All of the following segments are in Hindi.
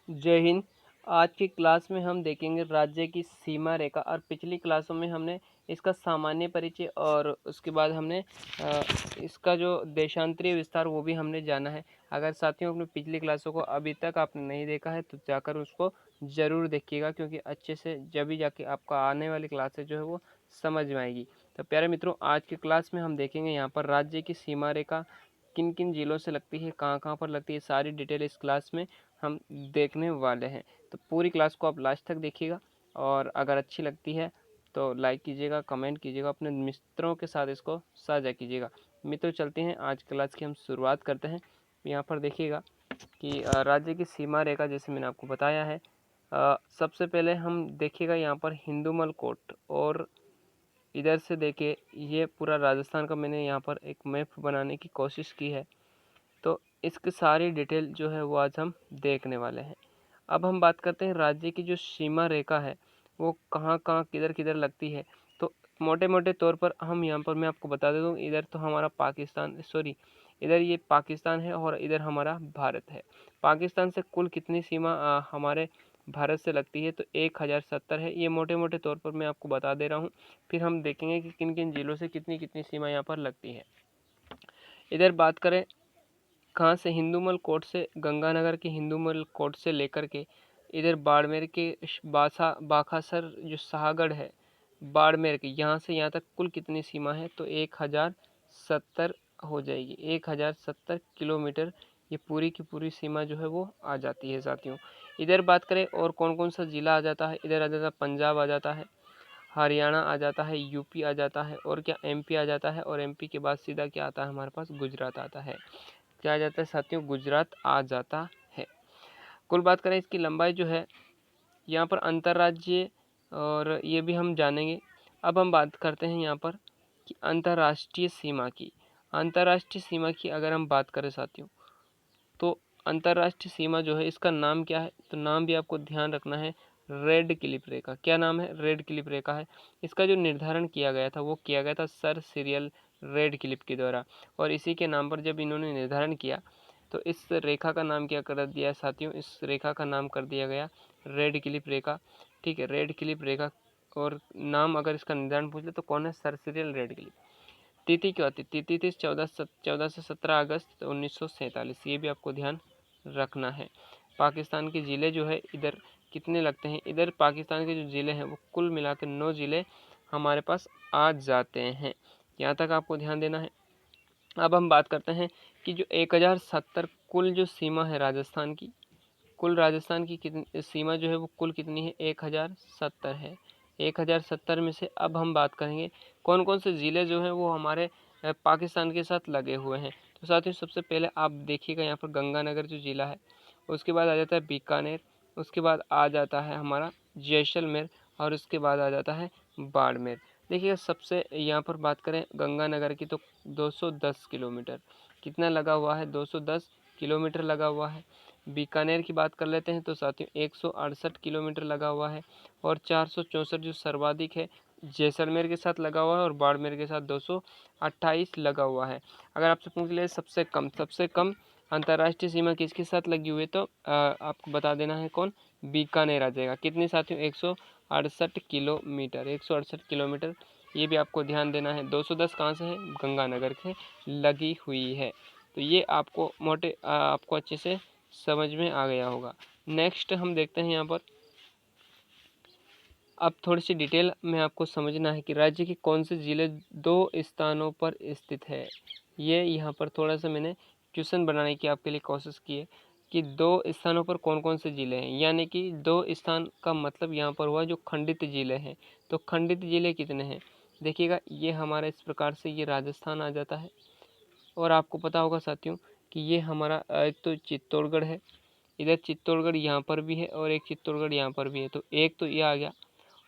जय हिंद। आज की क्लास में हम देखेंगे राज्य की सीमा रेखा। और पिछली क्लासों में हमने इसका सामान्य परिचय और उसके बाद हमने इसका जो देशांतरीय विस्तार वो भी हमने जाना है। अगर साथियों अपनी पिछली क्लासों को अभी तक आपने नहीं देखा है तो जाकर उसको ज़रूर देखिएगा, क्योंकि अच्छे से जब भी जाके आपका आने वाली क्लासेज जो है वो समझ में आएगी। तो प्यारे मित्रों, आज की क्लास में हम देखेंगे यहाँ पर राज्य की सीमा रेखा किन किन जिलों से लगती है, कहाँ कहाँ पर लगती है, सारी डिटेल इस क्लास में हम देखने वाले हैं। तो पूरी क्लास को आप लास्ट तक देखिएगा और अगर अच्छी लगती है तो लाइक कीजिएगा, कमेंट कीजिएगा, अपने मित्रों के साथ इसको साझा कीजिएगा। मित्रों, चलते हैं आज क्लास की हम शुरुआत करते हैं। यहाँ पर देखिएगा कि राज्य की सीमा रेखा जैसे मैंने आपको बताया है। सबसे पहले हम देखिएगा यहाँ पर हिंदूमल कोट, और इधर से देखिए ये पूरा राजस्थान का मैंने यहाँ पर एक मैप बनाने की कोशिश की है। तो इसकी सारी डिटेल जो है वो आज हम देखने वाले हैं। अब हम बात करते हैं राज्य की जो सीमा रेखा है वो कहाँ कहाँ किधर किधर लगती है। तो मोटे मोटे तौर पर हम यहाँ पर मैं आपको बता देता हूँ, इधर तो हमारा पाकिस्तान, सॉरी, इधर ये पाकिस्तान है और इधर हमारा भारत है। पाकिस्तान से कुल कितनी सीमा हमारे भारत से लगती है तो 1070 है। ये मोटे मोटे तौर पर मैं आपको बता दे रहा हूँ। फिर हम देखेंगे कि किन किन जिलों से कितनी कितनी सीमा यहाँ पर लगती है। इधर बात करें कहाँ से, हिंदूमल कोट से, गंगानगर के हिंदूमल कोट से लेकर के इधर बाड़मेर के बाखासर जो शाहगढ़ है, बाड़मेर के यहाँ से यहाँ तक कुल कितनी सीमा है तो 1070 हो जाएगी। 1070 किलोमीटर ये पूरी की पूरी सीमा जो है वो आ जाती है साथियों। इधर बात करें और कौन कौन सा ज़िला आ जाता है, इधर आ जाता है पंजाब आ जाता है, हरियाणा आ जाता है, यूपी आ जाता है, और क्या एमपी आ जाता है, और एमपी के बाद सीधा क्या आता है हमारे पास, गुजरात आता है। क्या आ जाता है साथियों, गुजरात आ जाता है। कुल बात करें इसकी लंबाई जो है यहाँ पर अंतर्राज्यीय, और ये भी हम जानेंगे। अब हम बात करते हैं यहाँ पर कि अंतर्राष्ट्रीय सीमा की। अंतर्राष्ट्रीय सीमा की अगर हम बात करें साथियों, तो अंतर्राष्ट्रीय सीमा जो है इसका नाम क्या है, तो नाम भी आपको ध्यान रखना है, रेड क्लिफ रेखा। क्या नाम है, रेड क्लिफ रेखा है। इसका जो निर्धारण किया गया था वो किया गया था सर सिरियल रेड क्लिफ के द्वारा, और इसी के नाम पर जब इन्होंने निर्धारण किया तो इस रेखा का नाम क्या कर दिया साथियों, इस रेखा का नाम कर दिया गया रेड क्लिफ रेखा। ठीक है, रेड क्लिफ रेखा। और नाम अगर इसका निर्धारण पूछ ले तो कौन है, सर सिरियल रेड क्लिफ। तिथि क्या होती है, तिथि थी 14 से 17 अगस्त 1947। ये भी आपको ध्यान रखना है। पाकिस्तान के ज़िले जो है इधर कितने लगते हैं, इधर पाकिस्तान के जो ज़िले हैं वो कुल मिलाकर 9 ज़िले हमारे पास आ जाते हैं। यहाँ तक आपको ध्यान देना है। अब हम बात करते हैं कि जो 1070 कुल जो सीमा है राजस्थान की, कुल राजस्थान की कितनी सीमा जो है वो कुल कितनी है, 1070 है। 1070 में से अब हम बात करेंगे कौन कौन से ज़िले जो हैं वो हमारे पाकिस्तान के साथ लगे हुए हैं। तो साथियों सबसे पहले आप देखिएगा यहाँ पर गंगानगर जो ज़िला है, उसके बाद आ जाता है बीकानेर, उसके बाद आ जाता है हमारा जैसलमेर, और उसके बाद आ जाता है बाड़मेर। देखिएगा सबसे यहाँ पर बात करें गंगानगर की तो 210 किलोमीटर कितना लगा हुआ है, 210 किलोमीटर लगा हुआ है। बीकानेर की बात कर लेते हैं तो साथियों 168 किलोमीटर लगा हुआ है, और 464 जो सर्वाधिक है जैसलमेर के साथ लगा हुआ है, और बाड़मेर के साथ 228 लगा हुआ है। अगर आपसे पूछ ले सबसे कम अंतर्राष्ट्रीय सीमा किसके साथ लगी हुई है तो आपको बता देना है कौन, बीकानेर आ जाएगा। कितनी साथियों, 168 किलोमीटर, 168 किलोमीटर। ये भी आपको ध्यान देना है। 210 कहाँ से है, गंगानगर से लगी हुई है। तो ये आपको आपको अच्छे से समझ में आ गया होगा। नेक्स्ट हम देखते हैं यहाँ पर, अब थोड़ी सी डिटेल में आपको समझना है कि राज्य के कौन से ज़िले 2 स्थानों पर स्थित है। ये यहाँ पर थोड़ा सा मैंने क्वेश्चन बनाने की आपके लिए कोशिश की है कि 2 स्थानों पर कौन कौन से ज़िले हैं, यानी कि 2 स्थान का मतलब यहाँ पर हुआ जो खंडित ज़िले हैं। तो खंडित ज़िले कितने हैं, देखिएगा ये हमारा इस प्रकार से ये राजस्थान आ जाता है, और आपको पता होगा साथियों कि ये हमारा एक तो चित्तौड़गढ़ है, इधर चित्तौड़गढ़ यहाँ पर भी है, और एक चित्तौड़गढ़ यहाँ पर भी है। तो एक तो ये आ गया,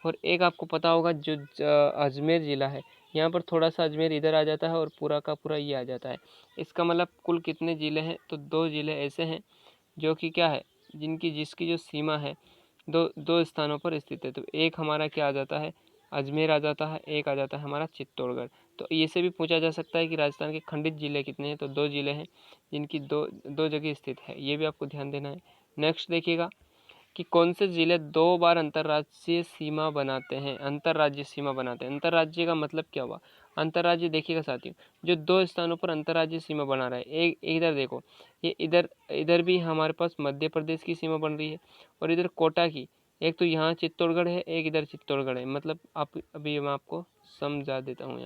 और एक आपको पता होगा जो अजमेर ज़िला है, यहाँ पर थोड़ा सा अजमेर इधर आ जाता है और पूरा का पूरा ये आ जाता है। इसका मतलब कुल कितने ज़िले हैं, तो 2 ज़िले ऐसे हैं जो कि क्या है, जिसकी जो सीमा है दो दो स्थानों पर स्थित है। तो एक हमारा क्या आ जाता है, अजमेर आ जाता है, एक आ जाता है हमारा चित्तौड़गढ़। तो ये से भी पूछा जा सकता है कि राजस्थान के खंडित ज़िले कितने हैं, तो 2 ज़िले हैं जिनकी दो दो जगह स्थित है। ये भी आपको ध्यान देना है। नेक्स्ट देखिएगा कि कौन से जिले 2 बार अंतर्राज्यीय सीमा बनाते हैं। अंतर्राज्यीय सीमा बनाते हैं, अंतर्राज्यीय का मतलब क्या हुआ? अंतर्राज्यीय देखिएगा साथियों, जो 2 स्थानों पर अंतर्राज्यीय सीमा बना रहा है। एक इधर देखो, ये इधर इधर भी हमारे पास मध्य प्रदेश की सीमा बन रही है और इधर कोटा की। एक तो यहाँ चित्तौड़गढ़ है, एक इधर चित्तौड़गढ़ है। मतलब आप अभी मैं आपको समझा देता हूँ।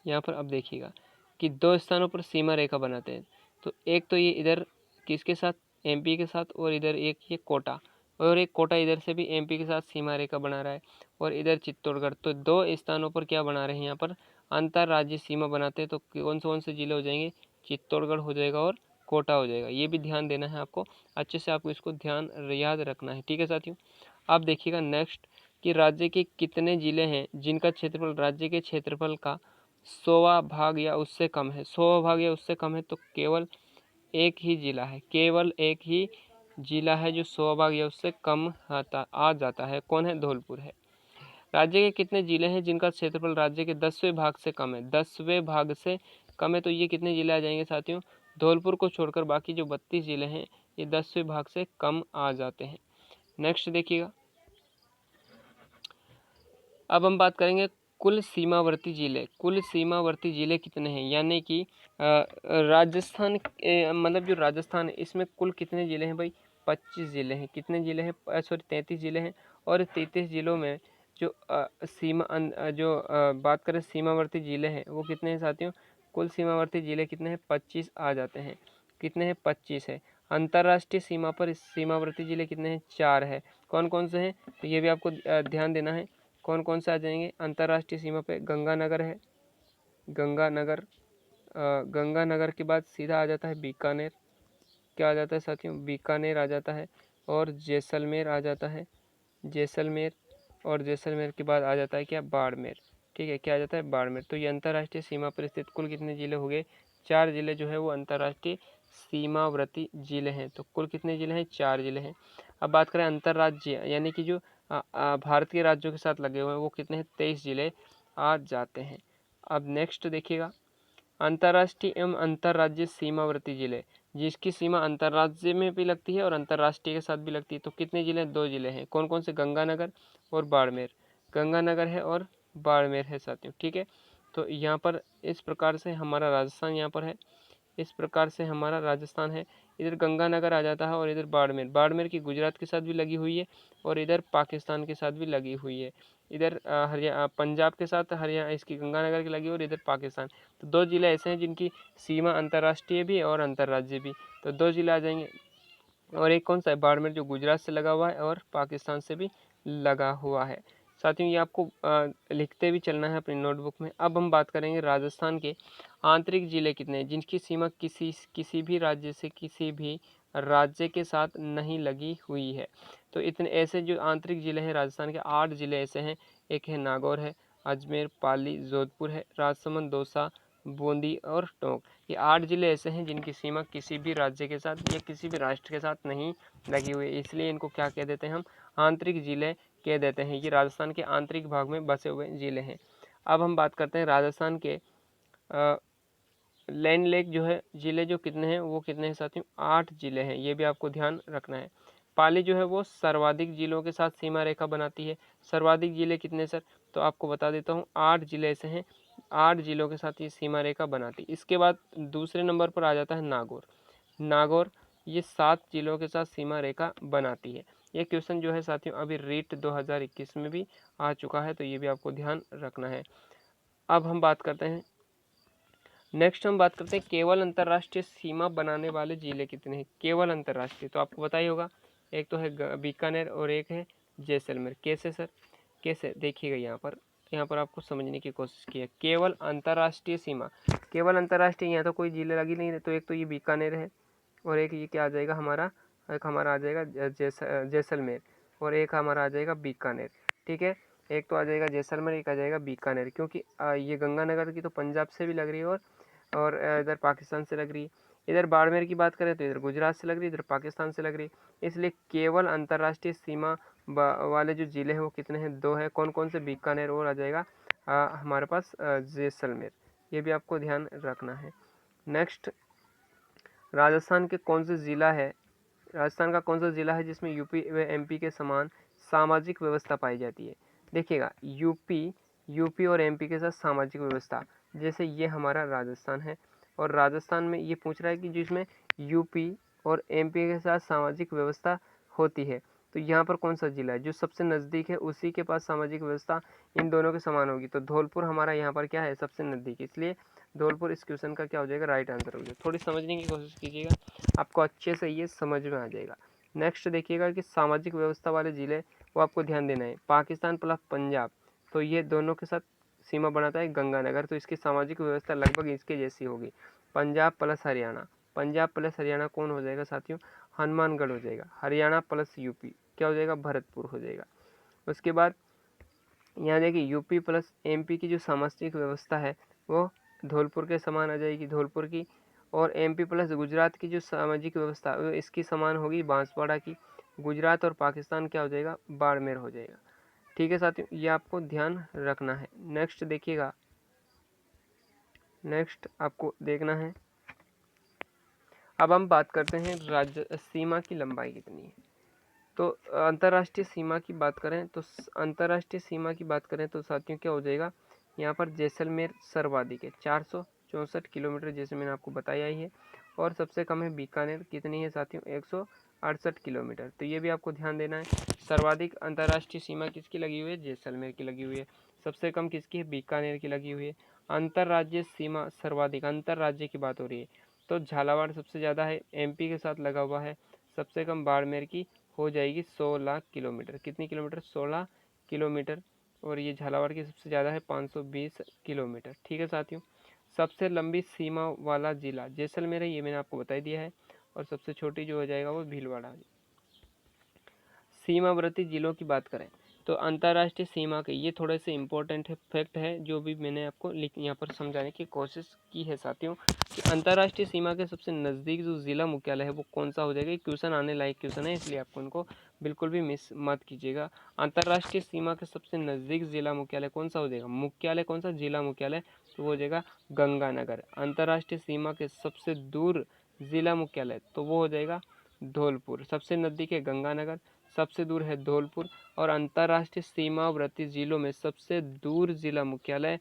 यहाँ पर अब देखिएगा कि 2 स्थानों पर सीमा रेखा बनाते हैं। तो एक तो ये इधर किसके साथ? एमपी के साथ, और इधर एक ये कोटा, और एक कोटा इधर से भी एमपी के साथ सीमा रेखा बना रहा है, और इधर चित्तौड़गढ़। तो 2 स्थानों पर क्या बना रहे हैं? यहाँ पर अंतर्राज्यीय सीमा बनाते हैं। तो कौन से जिले हो जाएंगे? चित्तौड़गढ़ हो जाएगा और कोटा हो जाएगा। ये भी ध्यान देना है आपको, अच्छे से आपको इसको ध्यान याद रखना है। ठीक है साथियों, अब देखिएगा नेक्स्ट कि राज्य के कितने जिले हैं जिनका क्षेत्रफल राज्य के क्षेत्रफल का 100वां भाग या उससे कम है। 100वां भाग या उससे कम है तो केवल एक ही जिला है, केवल एक ही जिला है जो 100वां भाग या उससे कम आ जाता है। कौन है? धौलपुर है। राज्य के कितने जिले हैं जिनका क्षेत्रफल राज्य के 10वें भाग से कम है? 10वें भाग से कम है तो ये कितने जिले आ जाएंगे साथियों? धौलपुर को छोड़कर बाकी जो 32 जिले हैं ये 10वें भाग से कम आ जाते हैं। नेक्स्ट देखिएगा, अब हम बात करेंगे कुल सीमावर्ती जिले। कुल सीमावर्ती जिले कितने हैं? यानी कि राजस्थान मतलब जो राजस्थान है इसमें कुल कितने जिले हैं भाई? 25 जिले हैं। कितने जिले हैं? सॉरी 33 जिले हैं। और 33 जिलों में जो बात करें सीमावर्ती जिले हैं वो कितने हैं साथियों? कुल सीमावर्ती जिले कितने हैं? 25 आ जाते हैं। कितने हैं? 25 है। अंतर्राष्ट्रीय सीमा पर सीमावर्ती जिले कितने हैं? 4 है। कौन कौन से हैं? तो ये भी आपको ध्यान देना है। कौन कौन से आ जाएंगे? अंतर्राष्ट्रीय सीमा पे गंगानगर है, गंगानगर। गंगानगर के बाद सीधा आ जाता है बीकानेर। क्या आ जाता है साथियों? बीकानेर आ जाता है। और जैसलमेर आ जाता है, जैसलमेर। और जैसलमेर के बाद आ जाता है क्या? बाड़मेर। ठीक है, क्या आ जाता है? बाड़मेर। तो ये अंतर्राष्ट्रीय सीमा पर स्थित कुल कितने जिले हो गए? 4 जिले जो है वो अंतर्राष्ट्रीय सीमावर्ती जिले हैं। तो कुल कितने जिले हैं? 4 जिले हैं। अब बात करें अंतर्राज्यीय यानी कि जो भारत के राज्यों के साथ लगे हुए हैं वो कितने हैं? 23 जिले आ जाते हैं। अब नेक्स्ट देखिएगा, अंतर्राष्ट्रीय एवं अंतर्राज्यीय सीमावर्ती जिले, जिसकी सीमा अंतर्राज्य में भी लगती है और अंतर्राष्ट्रीय के साथ भी लगती है। तो कितने जिले हैं? 2 जिले हैं। कौन कौन से? गंगानगर और बाड़मेर। गंगानगर है और बाड़मेर है साथियों। ठीक है, तो यहाँ पर इस प्रकार से हमारा राजस्थान यहाँ पर है, इस प्रकार से हमारा राजस्थान है। इधर गंगानगर आ जाता है और इधर बाड़मेर। बाड़मेर की गुजरात के साथ भी लगी हुई है और इधर पाकिस्तान के साथ भी लगी हुई है। इधर पंजाब के साथ हरियाणा इसकी गंगानगर की लगी हुई और इधर पाकिस्तान। तो 2 जिले ऐसे हैं जिनकी सीमा अंतर्राष्ट्रीय भी और अंतर्राज्यीय भी। तो 2 जिले आ जाएंगे। और एक कौन सा है? बाड़मेर, जो गुजरात से लगा हुआ है और पाकिस्तान से भी लगा हुआ है। साथियों ये आपको लिखते भी चलना है अपनी नोटबुक में। अब हम बात करेंगे राजस्थान के आंतरिक जिले कितने हैं जिनकी सीमा किसी भी राज्य से किसी भी राज्य के साथ नहीं लगी हुई है। तो इतने ऐसे जो आंतरिक जिले हैं राजस्थान के, 8 जिले ऐसे हैं। एक है नागौर है, अजमेर, पाली, जोधपुर है, राजसमंद, दौसा, बूंदी और टोंक। ये 8 जिले ऐसे हैं जिनकी सीमा किसी भी राज्य के साथ या किसी भी राष्ट्र के साथ नहीं लगी हुई है, इसलिए इनको क्या कह देते हैं? हम आंतरिक जिले कह देते हैं। ये राजस्थान के आंतरिक भाग में बसे हुए जिले हैं। अब हम बात करते हैं राजस्थान के लैंड लेक जो है जिले जो कितने हैं वो कितने हैं साथियों? 8 जिले हैं। ये भी आपको ध्यान रखना है। पाली जो है वो सर्वाधिक जिलों के साथ सीमा रेखा बनाती है। सर्वाधिक जिले कितने सर? तो आपको बता देता हूँ, 8 जिले ऐसे हैं, 8 जिलों के साथ ये सीमा रेखा बनाती है। इसके बाद दूसरे नंबर पर आ जाता है नागौर। नागौर ये 7 जिलों के साथ सीमा रेखा बनाती है। ये क्वेश्चन जो है साथियों अभी रीट 2021 में भी आ चुका है, तो ये भी आपको ध्यान रखना है। अब हम बात करते हैं, नेक्स्ट हम बात करते हैं केवल अंतर्राष्ट्रीय सीमा बनाने वाले जिले कितने हैं? केवल अंतर्राष्ट्रीय तो आपको पता ही होगा, एक तो है बीकानेर और एक है जैसलमेर। कैसे सर? कैसे? देखिएगा यहाँ पर आपको समझने की कोशिश की है। केवल अंतर्राष्ट्रीय सीमा, केवल अंतर्राष्ट्रीय, यहाँ तो कोई जिले लगी नहीं है। तो एक तो ये बीकानेर है और एक ये क्या आ जाएगा हमारा? एक हमारा आ जाएगा जैसलमेर और एक हमारा आ जाएगा बीकानेर। ठीक है, एक तो आ जाएगा जैसलमेर, एक आ जाएगा बीकानेर, क्योंकि ये गंगानगर की तो पंजाब से भी लग रही है और इधर पाकिस्तान से लग रही है। इधर बाड़मेर की बात करें तो इधर गुजरात से लग रही है, इधर पाकिस्तान से लग रही है। इसलिए केवल अंतर्राष्ट्रीय सीमा वाले जो ज़िले हैं वो कितने हैं? 2 हैं। कौन कौन से? बीकानेर और आ जाएगा हमारे पास जैसलमेर। ये भी आपको ध्यान रखना है। नेक्स्ट, राजस्थान के कौन से ज़िला है, राजस्थान का कौन सा ज़िला है जिसमें यूपी व एमपी के समान सामाजिक व्यवस्था पाई जाती है। देखिएगा, यूपी और एमपी के साथ सामाजिक व्यवस्था, जैसे ये हमारा राजस्थान है और राजस्थान में ये पूछ रहा है कि जिसमें यूपी और एमपी के साथ सामाजिक व्यवस्था होती है, तो यहाँ पर कौन सा जिला है जो सबसे नज़दीक है, उसी के पास सामाजिक व्यवस्था इन दोनों के समान होगी। तो धौलपुर हमारा यहाँ पर क्या है, सबसे नज़दीक, इसलिए धौलपुर इस क्वेश्चन का क्या हो जाएगा, राइट आंसर हो जाएगा। थोड़ी समझने की कोशिश कीजिएगा, आपको अच्छे से ये समझ में आ जाएगा। नेक्स्ट देखिएगा कि सामाजिक व्यवस्था वाले ज़िले, वो आपको ध्यान देना है। पाकिस्तान प्लस पंजाब, तो ये दोनों के साथ सीमा बनाता है गंगानगर, तो इसकी सामाजिक व्यवस्था लगभग इसके जैसी होगी। पंजाब प्लस हरियाणा, पंजाब प्लस हरियाणा कौन हो जाएगा साथियों, हनुमानगढ़ हो जाएगा। हरियाणा प्लस यूपी क्या हो जाएगा, भरतपुर हो जाएगा। उसके बाद यहाँ देखिए यूपी प्लस एमपी की जो सामाजिक व्यवस्था है वो धौलपुर के समान आ जाएगी, धौलपुर की। और एमपी प्लस गुजरात की जो सामाजिक व्यवस्था वो इसकी समान होगी, बांसवाड़ा की। गुजरात और पाकिस्तान क्या हो जाएगा, बाड़मेर हो जाएगा। ठीक है साथियों, ये आपको ध्यान रखना है। नेक्स्ट देखिएगा, नेक्स्ट आपको देखना है, अब हम बात करते हैं राज्य सीमा की लंबाई कितनी है। तो अंतर्राष्ट्रीय सीमा की बात करें तो अंतर्राष्ट्रीय सीमा की बात करें तो साथियों क्या हो जाएगा, यहाँ पर जैसलमेर सर्वाधिक है 464 किलोमीटर, जैसे मैंने आपको बताया ही है। और सबसे कम है बीकानेर, कितनी है साथियों, 168 किलोमीटर। तो ये भी आपको ध्यान देना है। सर्वाधिक अंतर्राष्ट्रीय सीमा किसकी लगी हुई है, जैसलमेर की लगी हुई है। सबसे कम किसकी है, बीकानेर की लगी हुई है। अंतर्राज्यीय सीमा सर्वाधिक, अंतर राज्य की बात हो रही है तो झालावाड़ सबसे ज़्यादा है, एमपी के साथ लगा हुआ है। सबसे कम बाड़मेर की हो जाएगी 16 किलोमीटर, कितनी किलोमीटर, 16 किलोमीटर। और ये झालावाड़ की सबसे ज़्यादा है 520 किलोमीटर। ठीक है साथियों, सबसे लंबी सीमा वाला जिला जैसलमेर है, ये मैंने आपको बता दिया है। और सबसे छोटी जो हो जाएगा वो भीलवाड़ा। सीमावर्ती जिलों की बात करें तो अंतर्राष्ट्रीय सीमा के ये थोड़े से इम्पोर्टेंट फैक्ट है जो भी मैंने आपको यहाँ पर समझाने की कोशिश की है साथियों, कि अंतर्राष्ट्रीय सीमा के सबसे नज़दीक जो ज़िला मुख्यालय है वो कौन सा हो जाएगा। क्वेश्चन आने लायक क्वेश्चन है, इसलिए आपको उनको बिल्कुल भी मिस मत कीजिएगा। अंतर्राष्ट्रीय सीमा के सबसे नज़दीक ज़िला मुख्यालय कौन सा हो जाएगा, मुख्यालय कौन सा, जिला मुख्यालय, तो वो हो जाएगा गंगानगर। अंतर्राष्ट्रीय सीमा के सबसे दूर ज़िला मुख्यालय तो वो हो जाएगा धौलपुर। सबसे नज़दीक है गंगानगर, सबसे दूर है धौलपुर। और अंतर्राष्ट्रीय सीमावर्ती जिलों में सबसे दूर जिला मुख्यालय,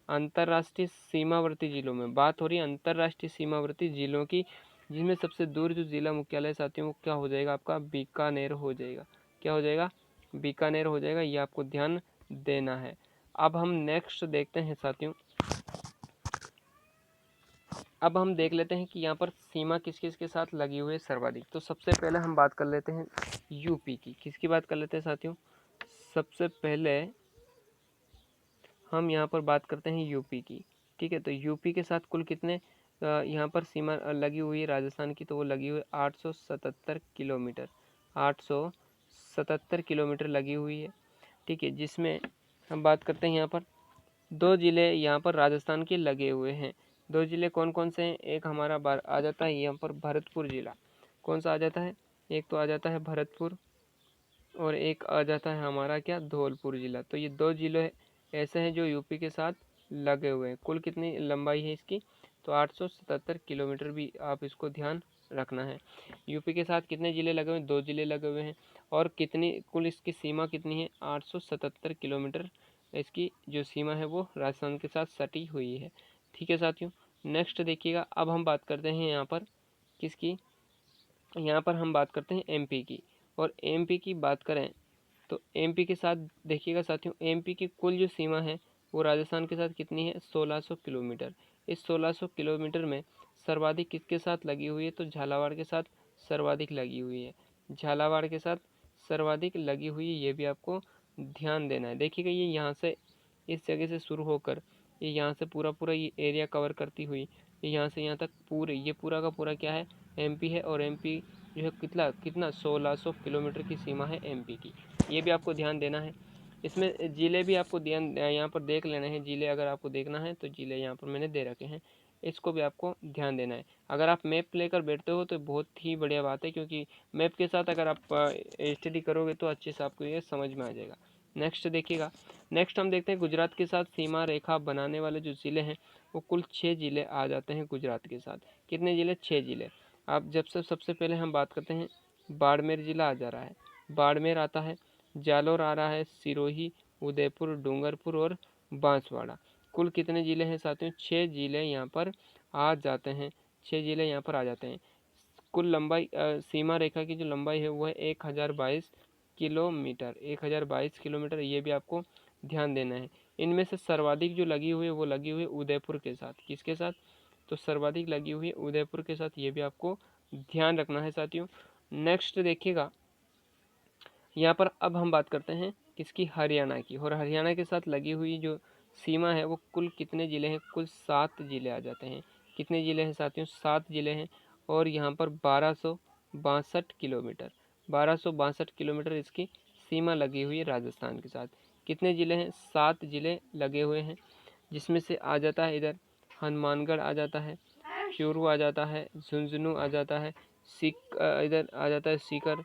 अंतर्राष्ट्रीय सीमावर्ती जिलों में बात हो रही है अंतर्राष्ट्रीय सीमावर्ती जिलों की, जिनमें सबसे दूर जो जिला मुख्यालय साथियों वो क्या हो जाएगा, आपका बीकानेर हो जाएगा। क्या हो जाएगा, बीकानेर हो जाएगा, ये आपको ध्यान देना है। अब हम नेक्स्ट देखते हैं साथियों, अब हम देख लेते हैं कि यहाँ पर सीमा किस किस के साथ लगी हुई है सर्वाधिक। तो सबसे पहले हम बात कर लेते हैं यूपी की, किसकी बात कर लेते हैं साथियों, सबसे पहले हम यहाँ पर बात करते हैं यूपी की। ठीक है, तो यूपी के साथ कुल कितने यहाँ पर सीमा लगी हुई है राजस्थान की, तो वो लगी हुई है 877 किलोमीटर, 877 किलोमीटर लगी हुई है। ठीक है, जिसमें हम बात करते हैं यहाँ पर दो ज़िले यहाँ पर राजस्थान के लगे हुए हैं। दो ज़िले कौन कौन से हैं, एक हमारा आ जाता है यहाँ पर भरतपुर ज़िला, कौन सा आ जाता है, एक तो आ जाता है भरतपुर और एक आ जाता है हमारा क्या, धौलपुर ज़िला। तो ये दो ज़िले ऐसे हैं जो यूपी के साथ लगे हुए हैं। कुल कितनी लंबाई है इसकी, तो 877 किलोमीटर भी आप इसको ध्यान रखना है। यूपी के साथ कितने ज़िले लगे हुए हैं, दो ज़िले लगे हुए हैं। और कितनी कुल इसकी सीमा कितनी है, 877 किलोमीटर इसकी जो सीमा है वो राजस्थान के साथ सटी हुई है। ठीक है साथियों, नेक्स्ट देखिएगा, अब हम बात करते हैं यहाँ पर किसकी, यहाँ पर हम बात करते हैं एमपी की। और एमपी की बात करें तो एमपी के साथ देखिएगा साथियों, एमपी की कुल जो सीमा है वो राजस्थान के साथ कितनी है, 1600 किलोमीटर। इस 1600 किलोमीटर में सर्वाधिक किसके साथ लगी हुई है, तो झालावाड़ के साथ सर्वाधिक लगी हुई है, झालावाड़ के साथ सर्वाधिक लगी हुई है, ये भी आपको ध्यान देना है। देखिएगा ये यहाँ से इस जगह से शुरू होकर ये यहाँ से पूरा पूरा ये एरिया कवर करती हुई ये यहाँ से यहाँ तक पूरे ये पूरा का पूरा क्या है, एमपी है। और एमपी जो है कितना कितना 1600 किलोमीटर की सीमा है एमपी की, ये भी आपको ध्यान देना है। इसमें ज़िले भी आपको ध्यान यहाँ पर देख लेना है, ज़िले अगर आपको देखना है तो ज़िले यहाँ पर मैंने दे रखे हैं, इसको भी आपको ध्यान देना है। अगर आप मैप लेकर बैठते हो तो बहुत ही बढ़िया बात है, क्योंकि मैप के साथ अगर आप स्टडी करोगे तो अच्छे से आपको ये समझ में आ जाएगा। नेक्स्ट देखिएगा, नेक्स्ट हम देखते हैं गुजरात के साथ सीमा रेखा बनाने वाले जो ज़िले हैं वो कुल 6 ज़िले आ जाते हैं गुजरात के साथ। कितने ज़िले, 6 ज़िले। आप जब से सबसे पहले हम बात करते हैं, बाड़मेर जिला आ जा रहा है, बाड़मेर आता है, जालौर आ रहा है, सिरोही, उदयपुर, डूंगरपुर और बांसवाड़ा। कुल कितने ज़िले हैं साथियों? 6 ज़िले यहाँ पर आ जाते हैं, 6 ज़िले यहाँ पर आ जाते हैं। कुल लंबाई सीमा रेखा की जो लंबाई है वो है 1022 किलोमीटर, 1022 किलोमीटर, ये भी आपको ध्यान देना है। इनमें से सर्वाधिक जो लगी हुई है वो लगी हुई है उदयपुर के साथ। किसके साथ? तो सर्वाधिक लगी हुई है उदयपुर के साथ, ये भी आपको ध्यान रखना है साथियों। नेक्स्ट देखिएगा, यहाँ पर अब हम बात करते हैं किसकी? हरियाणा की। और हरियाणा के साथ लगी हुई जो सीमा है वो कुल कितने ज़िले हैं? कुल 7 ज़िले आ जाते हैं। कितने ज़िले हैं साथियों? 7 ज़िले हैं। और यहाँ पर 1262 किलोमीटर, 1262 किलोमीटर इसकी सीमा लगी हुई है राजस्थान के साथ। कितने ज़िले हैं? 7 ज़िले लगे हुए हैं, जिसमें से आ जाता है इधर हनुमानगढ़ आ जाता है, चूरू आ जाता है, झुंझुनू आ जाता है, इधर आ जाता है सीकर,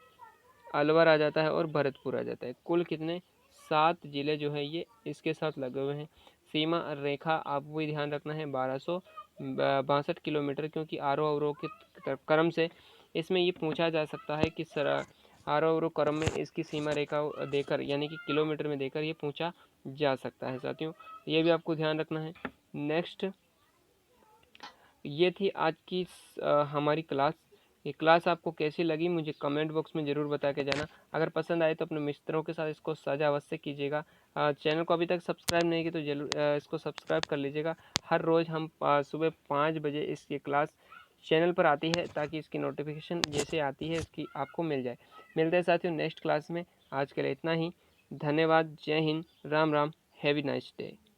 अलवर आ जाता है और भरतपुर आ जाता है। कुल कितने? 7 ज़िले जो है ये इसके साथ लगे हुए हैं। सीमा रेखा आपको भी ध्यान रखना है 1262 किलोमीटर, क्योंकि आरोह अवरोह के क्रम से इसमें ये पूछा जा सकता है कि सर आरोह अवरोह क्रम में इसकी सीमा रेखा देकर यानी कि किलोमीटर में देकर ये पूछा जा सकता है साथियों, ये भी आपको ध्यान रखना है। नेक्स्ट, ये थी आज की हमारी क्लास। ये क्लास आपको कैसी लगी मुझे कमेंट बॉक्स में ज़रूर बता के जाना। अगर पसंद आए तो अपने मित्रों के साथ इसको साझा अवश्य कीजिएगा। चैनल को अभी तक सब्सक्राइब नहीं किया तो जरूर इसको सब्सक्राइब कर लीजिएगा। हर रोज़ हम सुबह 5 बजे इसकी क्लास चैनल पर आती है, ताकि इसकी नोटिफिकेशन जैसे आती है इसकी आपको मिल जाए। मिलते हैं साथियों नेक्स्ट क्लास में। आज के लिए इतना ही। धन्यवाद। जय Hind. Ram Ram. Heavy nice day.